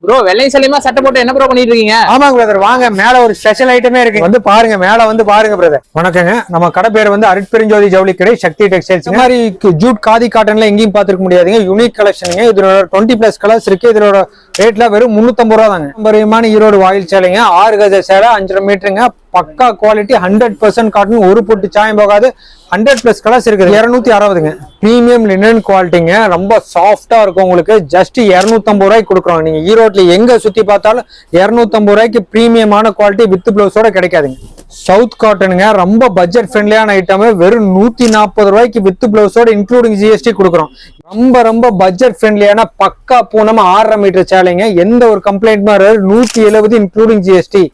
Bro வெள்ளை சலியமா சட்டை போட்டு என்ன ப்ரோ பண்ணிட்டு இருக்கீங்க? ஆமாங்க பிரதர், வாங்க மேல ஒரு ஸ்பெஷல் ஐட்டமே இருக்கு, வந்து பாருங்க. மேல வந்து பாருங்க பிரதர். வணக்கங்க, நம்ம கடை பேர் வந்து அருட்பெருஞ்சோதி ஜவுளி கடை, சக்தி டெக்ஸ்டைல்ஸ். இந்த மாதிரி ஜூட் காதி காட்டன்ல எங்கேயும் பாத்துக்க முடியாதுங்க. யூனிக் கலெக்ஷனுங்க. இதோட 20+ கலர்ஸ் இருக்கு. இதோட ரேட்ல வெறும் 350 ரூபா தாங்க. நம்பரியமான ஈரோடு வாயில் சேலைங்க, 6 கஜ சேலை, 5.5 மீட்டருங்க. பக்கா குவாலிட்டி, 100% காட்டன், ஒரு பொட்டு சாயம் போகாது. 100+ கலர்ஸ் இருக்குது. 260ங்க. பிரீமியம் லினன் குவாலிட்டிங்க, ரொம்ப சாஃப்டா இருக்கும். உங்களுக்கு ஜஸ்ட் 250 ரூபாய்க்கு கொடுக்குறோம். நீங்க ஈரோட்ல எங்க சுத்தி பார்த்தாலும் 250 ரூபாய்க்கு பிரீமியமான குவாலிட்டி வித் பிளவுஸோட கிடைக்காதுங்க. சவுத் காட்டனுங்க, ரொம்ப பட்ஜெட் ஃப்ரெண்ட்லியான ஐட்டம். வெறும் 140 ரூபாய்க்கு வித் பிளவுஸோட இன்க்ளூடிங் ஜிஎஸ்டி கொடுக்குறோம். ரொம்ப பட்ஜெட் ஃப்ரெண்ட்லியான பக்கா பூனம் 6.5 மீட்டர் சேலைங்க. எந்த ஒரு கம்ப்ளைண்ட் மாதிரி 170 இன்க்ளூடிங் ஜிஎஸ்டி.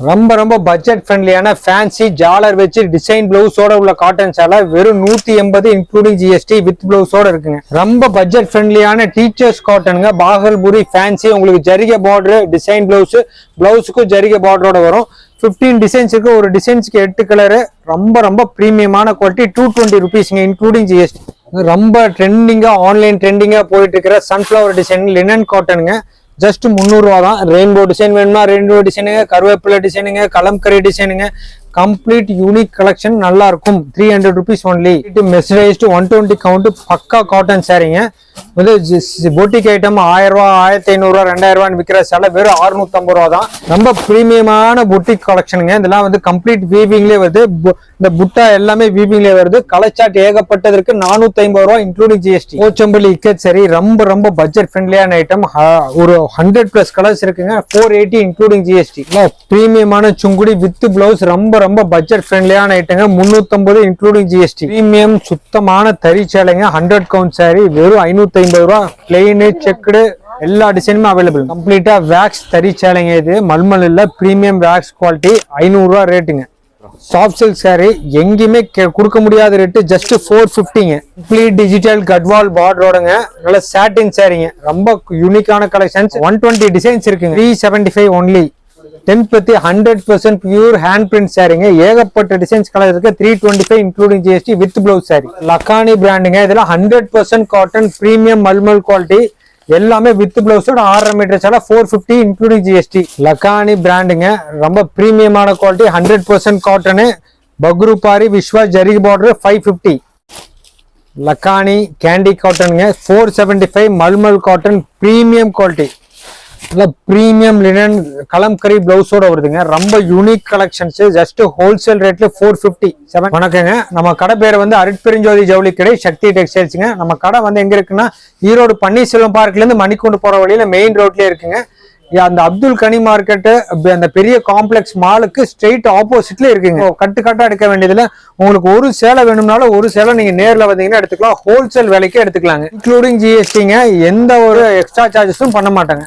ரொம்ப பட்ஜெட் ஃப்ரெண்ட்லியான ஃபேன்சி ஜாலர் வச்சு டிசைன் பிளவுஸோட உள்ள காட்டன் சேலை வெறும் 180 இன்க்ளூடிங் ஜிஎஸ்டி வித் பிளவுஸோட இருக்குங்க. ரொம்ப பட்ஜெட் ஃப்ரெண்ட்லியான டீச்சர்ஸ் காட்டனுங்க, பாகல்புரி ஃபேன்சி. உங்களுக்கு ஜரிகை பார்டர் டிசைன் பிளவுஸுக்கும் ஜரிகை பார்டரோட வரும். 15 டிசைன்ஸ் இருக்கு. ஒரு டிசைன்ஸ்க்கு 8 கலரு. ரொம்ப பிரீமியமான குவாலிட்டி. 220 ருபீஸ்ங்க இன்க்ளூடிங் ஜிஎஸ்டி. ரொம்ப ட்ரெண்டிங்கா, ஆன்லைன் ட்ரெண்டிங்கா போயிட்டு இருக்கிற சன்ஃபிளவர் டிசைன் லினன் காட்டனுங்க. ஜஸ்ட் 300 ரூபா தான். ரெயின்போ டிசைன் வேணுமா ரெயின்போ டிசைனுங்க, கருவேப்பிலை டிசைனுங்க, கலம்கரி டிசைனுங்க. கம்ப்ளீட் யூனிக் கலெக்ஷன், நல்லா இருக்கும். 300 ருபீஸ் ஒன்லி. மெசரைஸ்டு 120 கவுண்ட் பக்கா காட்டன் சாரீங்க. வந்து பொட்டிக் ஐட்டம் 1000 ரூபா, 1500 ரூபா, 2000 ரூபான்னு விற்கிற சேலை வெறும் 650 ரூபா தான். ரொம்ப பிரீமியமான பொட்டிக் கலெக்ஷனுங்க. இதெல்லாம் வந்து கம்ப்ளீட் வீவிங்லேயே வருது. இந்த புட்டா எல்லாமே வீவிங்லேயே வருது. கலச்சாட் ஏகப்பட்டதற்கு 450 ரூபா இன்க்ளூடிங் ஜிஎஸ்டி. போச்சம்பள்ளி இக்கட் சரி, ரொம்ப பட்ஜெட் ஃப்ரெண்ட்லியான ஐட்டம். ஒரு 100+ கலர்ஸ் இருக்குங்க. 480 இன்க்ளூடிங் ஜிஎஸ்டி. பிரீமியமான சுங்குடி வித் பிளவுஸ். ரொம்ப பட்ஜெட் ஃப்ரெண்ட்லியான ஐட்டங்க. 350 இன்க்ளூடிங் ஜிஎஸ்டி. பிரீமியம் சுத்தமான தறி சேலைங்க. 100 கவுண்ட் சாரி வெறும் 550 ரூபா. பிளெயின் செக்குடு எல்லா டிசைனுமே அவைலபிள். கம்ப்ளீட்டா வேக்ஸ் தறி சேலைங்க. இது மல்மல் இல்ல, பிரீமியம் வேக்ஸ் குவாலிட்டி. 500 ரூபா ரேட்டுங்க. சாஃப்ட் சில்க் சாரி எங்கேயுமே கொடுக்க முடியாத ரேட்டு. ஜஸ்ட் 450ங்க. கம்ப்ளீட் டிஜிட்டல் கட்வால் பார்டரோடங்க. நல்ல சாட்டின் சாரிங்க. ரொம்ப யூனிக்கான கலெக்ஷன்ஸ். 120 டிசைன்ஸ் இருக்குங்க. 375 ஒன்லி. 100% பியூர் ஹேண்ட் பிரிண்ட் சாரிங்க. ஏகப்பட்ட டிசைன்ஸ் கலர் இருக்கு. 325 including GST with blouse sari. Lakhani பிராண்டுங்க. இதெல்லாம் 100% காட்டன், பிரீமியம் மல்மல் குவாலிட்டி. எல்லாமே வித் பிளவுஸோட 6.5 மீட்டர் சேலை 450 இன்க்ளூடிங் ஜிஎஸ்டி. லக்கானி பிராண்டுங்க. ரொம்ப பிரீமியமான குவாலிட்டி. 100% காட்டனு. பக்ரூபாரி விஸ்வா ஜரிகை பார்டர் 550. லக்கானி கேண்டி காட்டனுங்க. 475 malmal cotton, premium quality. Premium linen Kalamkari பிளவுஸோட வருதுங்க. ரொம்ப யூனிக் கலெக்ஷன்ஸ். ஜஸ்ட் ஹோல்சேல் ரேட்ல 457. வணக்கங்க, நம்ம கடை பேர் வந்து அருட்பெருஞ்சோதி ஜவுளி கடை, சக்தி டெக்ஸ்டைல்ஸுங்க. நம்ம கடை வந்து எங்க இருக்குன்னா ஈரோடு பன்னீர்செல்வம் பார்க்ல இருந்து மணிக்கூண்டு போற வழியில மெயின் ரோட்லயே இருக்குங்க. அந்த அப்துல் கனி மார்க்கெட்டு, அந்த பெரிய காம்ப்ளெக்ஸ் மாலுக்கு ஸ்ட்ரெயிட் ஆப்போசிட்ல இருக்குங்க. கட்டா எடுக்க வேண்டியதுல உங்களுக்கு ஒரு சேலை வேணும்னாலும் ஒரு சேலை நீங்க நேர்ல வந்தீங்கன்னா எடுத்துக்கலாம். ஹோல்சேல் விலைக்கு எடுத்துக்கலாங்க. இன்க்ளூடிங் ஜிஎஸ்டிங்க. எந்த ஒரு எக்ஸ்ட்ரா சார்ஜஸும் பண்ண மாட்டாங்க.